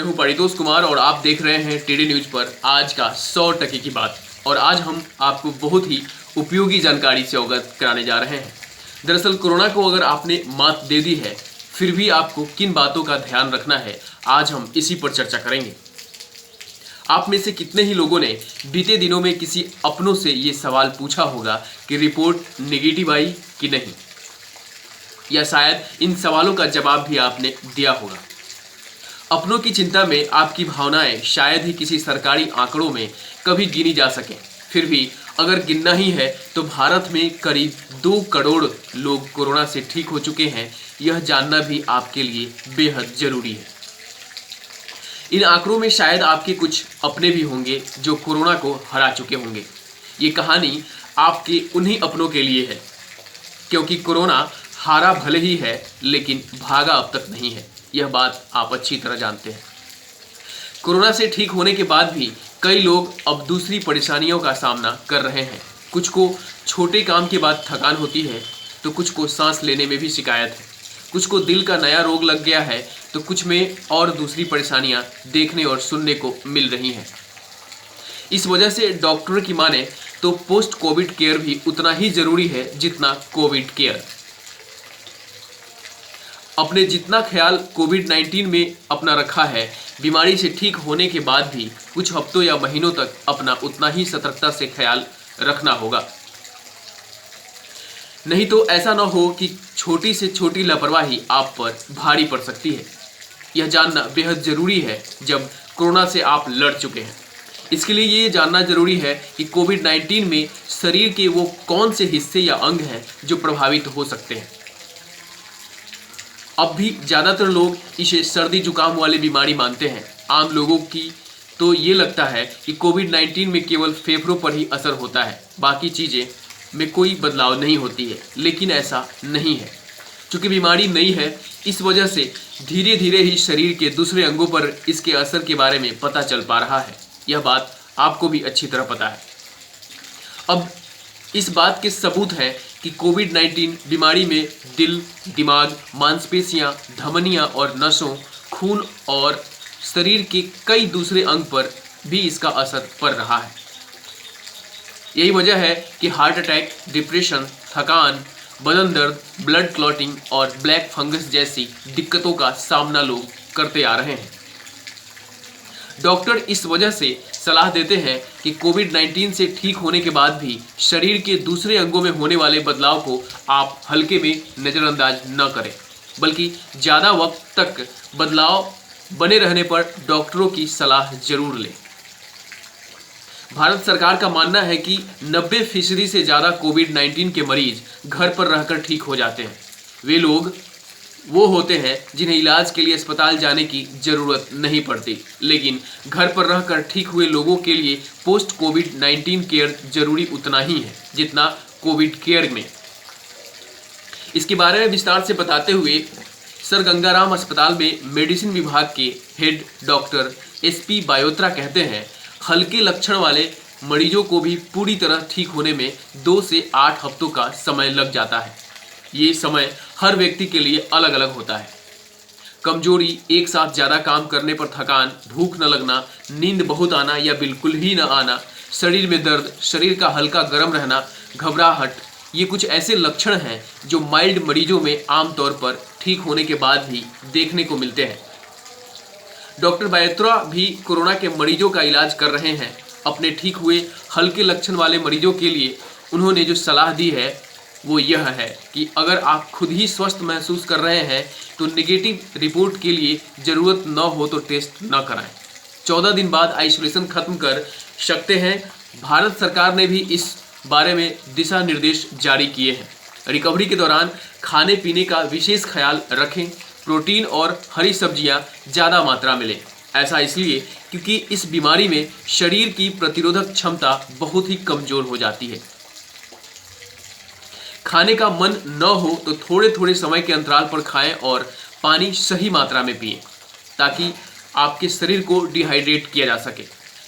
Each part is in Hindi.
हूँ परितोष कुमार और आप देख रहे हैं टीडी न्यूज पर आज का 100% की बात। और आज हम आपको बहुत ही उपयोगी जानकारी से अवगत कराने जा रहे हैं। दरअसल कोरोना को अगर आपने मात दे दी है, फिर भी आपको किन बातों का ध्यान रखना है, आज हम इसी पर चर्चा करेंगे। आप में से कितने ही लोगों ने बीते दिनों में किसी अपनों से ये सवाल पूछा होगा कि रिपोर्ट नेगेटिव आई कि नहीं, या शायद इन सवालों का जवाब भी आपने दिया होगा। अपनों की चिंता में आपकी भावनाएं शायद ही किसी सरकारी आंकड़ों में कभी गिनी जा सकें। फिर भी अगर गिनना ही है तो भारत में करीब 2 करोड़ लोग कोरोना से ठीक हो चुके हैं। यह जानना भी आपके लिए बेहद जरूरी है। इन आंकड़ों में शायद आपके कुछ अपने भी होंगे जो कोरोना को हरा चुके होंगे। ये कहानी आपके उन्हीं अपनों के लिए है, क्योंकि कोरोना हारा भले ही है लेकिन भागा अब तक नहीं है। यह बात आप अच्छी तरह जानते हैं। कोरोना से ठीक होने के बाद भी कई लोग अब दूसरी परेशानियों का सामना कर रहे हैं। कुछ को छोटे काम के बाद थकान होती है, तो कुछ को सांस लेने में भी शिकायत है, कुछ को दिल का नया रोग लग गया है, तो कुछ में और दूसरी परेशानियां देखने और सुनने को मिल रही हैं। इस वजह से डॉक्टर की माने तो पोस्ट कोविड केयर भी उतना ही जरूरी है जितना कोविड केयर। अपने जितना ख्याल कोविड-19 में अपना रखा है, बीमारी से ठीक होने के बाद भी कुछ हफ्तों या महीनों तक अपना उतना ही सतर्कता से ख्याल रखना होगा। नहीं तो ऐसा न हो कि छोटी से छोटी लापरवाही आप पर भारी पड़ सकती है। यह जानना बेहद जरूरी है जब कोरोना से आप लड़ चुके हैं। इसके लिए ये जानना जरूरी है कि कोविड-19 में शरीर के वो कौन से हिस्से या अंग हैं जो प्रभावित हो सकते हैं। अब भी ज़्यादातर लोग इसे सर्दी जुकाम वाली बीमारी मानते हैं। आम लोगों की तो ये लगता है कि कोविड-19 में केवल फेफड़ों पर ही असर होता है, बाकी चीज़ें में कोई बदलाव नहीं होती है। लेकिन ऐसा नहीं है। चूँकि बीमारी नई है, इस वजह से धीरे धीरे ही शरीर के दूसरे अंगों पर इसके असर के बारे में पता चल पा रहा है। यह बात आपको भी अच्छी तरह पता है। अब इस बात के सबूत हैं कि कोविड-19 बीमारी में दिल, दिमाग, मांसपेशियां, धमनियां और नसों, खून और शरीर के कई दूसरे अंग पर भी इसका असर पड़ रहा है। यही वजह है कि हार्ट अटैक, डिप्रेशन, थकान, बदन दर्द, ब्लड क्लॉटिंग और ब्लैक फंगस जैसी दिक्कतों का सामना लोग करते आ रहे हैं। डॉक्टर इस वजह से सलाह देते हैं कि कोविड-19 से ठीक होने के बाद भी शरीर के दूसरे अंगों में होने वाले बदलाव को आप हल्के में नज़रअंदाज न करें, बल्कि ज़्यादा वक्त तक बदलाव बने रहने पर डॉक्टरों की सलाह जरूर लें। भारत सरकार का मानना है कि 90% से ज़्यादा कोविड-19 के मरीज घर पर रहकर ठीक हो जाते हैं। वे लोग वो होते हैं जिन्हें इलाज के लिए अस्पताल जाने की ज़रूरत नहीं पड़ती, लेकिन घर पर रहकर ठीक हुए लोगों के लिए पोस्ट कोविड-19 केयर जरूरी उतना ही है जितना कोविड केयर में। इसके बारे में विस्तार से बताते हुए सर गंगाराम अस्पताल में मेडिसिन विभाग के हेड डॉक्टर SP बायोत्रा कहते हैं, हल्के लक्षण वाले मरीजों को भी पूरी तरह ठीक होने में 2 से 8 हफ्तों का समय लग जाता है। ये समय हर व्यक्ति के लिए अलग अलग होता है। कमजोरी, एक साथ ज़्यादा काम करने पर थकान, भूख न लगना, नींद बहुत आना या बिल्कुल ही न आना, शरीर में दर्द, शरीर का हल्का गर्म रहना, घबराहट, ये कुछ ऐसे लक्षण हैं जो माइल्ड मरीजों में आमतौर पर ठीक होने के बाद भी देखने को मिलते हैं। डॉक्टर बायोत्रा भी कोरोना के मरीजों का इलाज कर रहे हैं। अपने ठीक हुए हल्के लक्षण वाले मरीजों के लिए उन्होंने जो सलाह दी है वो यह है कि अगर आप खुद ही स्वस्थ महसूस कर रहे हैं तो नेगेटिव रिपोर्ट के लिए ज़रूरत न हो तो टेस्ट न कराएं। 14 दिन बाद आइसोलेशन खत्म कर सकते हैं। भारत सरकार ने भी इस बारे में दिशा निर्देश जारी किए हैं। रिकवरी के दौरान खाने पीने का विशेष ख्याल रखें। प्रोटीन और हरी सब्जियां ज़्यादा मात्रा में लें। ऐसा इसलिए क्योंकि इस बीमारी में शरीर की प्रतिरोधक क्षमता बहुत ही कमज़ोर हो जाती है। खाने का मन न हो तो थोड़े थोड़े समय के अंतराल पर खाएं और पानी सही मात्रा में पिएं, ताकि आपके शरीर को डिहाइड्रेट किया जा सके।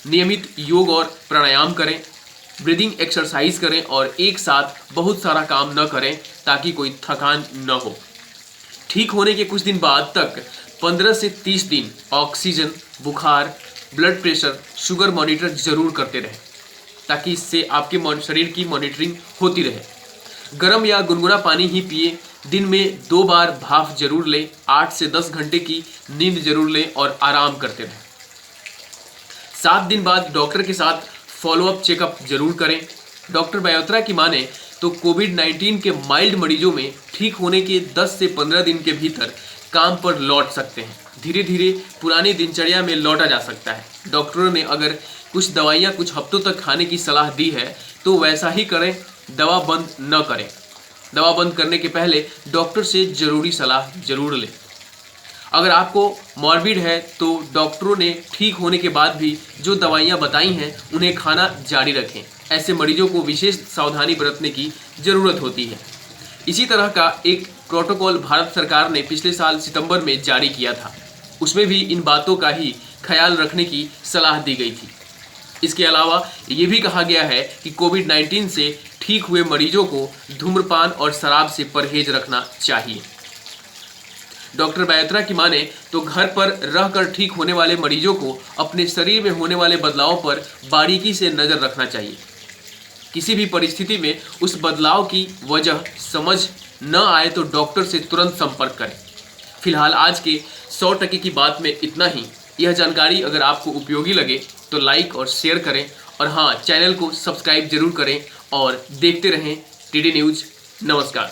नियमित योग और प्राणायाम करें, ब्रीदिंग एक्सरसाइज करें और एक साथ बहुत सारा काम न करें ताकि कोई थकान न हो। ठीक होने के कुछ दिन बाद तक 15 से 30 दिन ऑक्सीजन, बुखार, ब्लड प्रेशर, शुगर मॉनिटर जरूर करते रहें, ताकि इससे आपके शरीर की मॉनिटरिंग होती रहे। गर्म या गुनगुना पानी ही पिए। दिन में 2 बार भाप जरूर लें। 8 से 10 घंटे की नींद जरूर लें और आराम करते रहें। 7 दिन बाद डॉक्टर के साथ फॉलोअप चेकअप जरूर करें। डॉक्टर बयोत्रा की माने तो कोविड-19 के माइल्ड मरीजों में ठीक होने के 10 से 15 दिन के भीतर काम पर लौट सकते हैं। धीरे धीरे पुरानी दिनचर्या में लौटा जा सकता है। डॉक्टरों ने अगर कुछ दवाइयाँ कुछ हफ्तों तक खाने की सलाह दी है तो वैसा ही करें, दवा बंद न करें। दवा बंद करने के पहले डॉक्टर से जरूरी सलाह जरूर लें। अगर आपको मॉर्बिड है तो डॉक्टरों ने ठीक होने के बाद भी जो दवाइयाँ बताई हैं उन्हें खाना जारी रखें। ऐसे मरीजों को विशेष सावधानी बरतने की ज़रूरत होती है। इसी तरह का एक प्रोटोकॉल भारत सरकार ने पिछले साल सितंबर में जारी किया था। उसमें भी इन बातों का ही ख्याल रखने की सलाह दी गई थी। इसके अलावा ये भी कहा गया है कि कोविड-19 से ठीक हुए मरीजों को धूम्रपान और शराब से परहेज रखना चाहिए। डॉक्टर बयोत्रा की माने तो घर पर रहकर ठीक होने वाले मरीजों को अपने शरीर में होने वाले बदलावों पर बारीकी से नज़र रखना चाहिए। किसी भी परिस्थिति में उस बदलाव की वजह समझ न आए तो डॉक्टर से तुरंत संपर्क करें। फिलहाल आज के 100% की बात में इतना ही। यह जानकारी अगर आपको उपयोगी लगे तो लाइक और शेयर करें, और हाँ, चैनल को सब्सक्राइब जरूर करें और देखते रहें टीडी न्यूज़। नमस्कार।